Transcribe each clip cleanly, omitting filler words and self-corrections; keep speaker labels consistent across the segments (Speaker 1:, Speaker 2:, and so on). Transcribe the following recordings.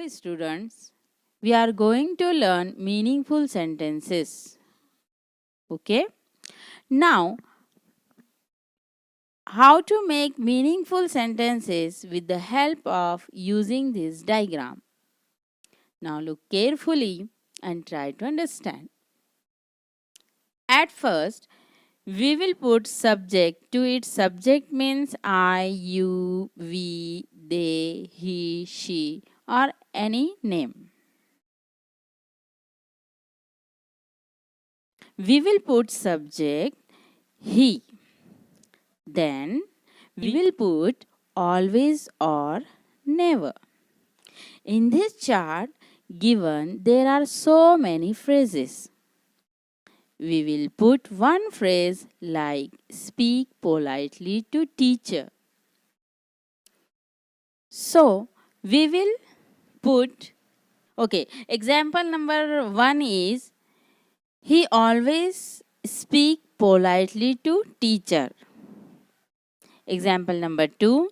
Speaker 1: Hello students, we are going to learn meaningful sentences. Okay? Now, how to make meaningful sentences with the help of using this diagram. Now look carefully and try to understand. At first, we will put subject to it. Subject means I, you, we, they, he, she or any name. We will put subject he. Then we will put always or never. In this chart given, there are so many phrases. We will put one phrase like speak politely to teacher. So we will put, example number 1 is he always speak politely to teacher. Example number 2,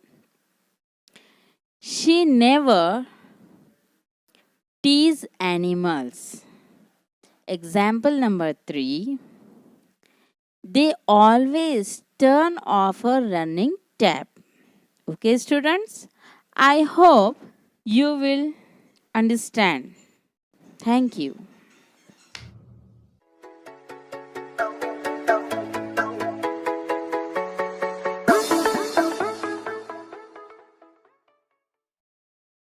Speaker 1: she never tease animals. Example number 3, they always turn off a running tap. Okay, students, I hope you will understand. Thank you.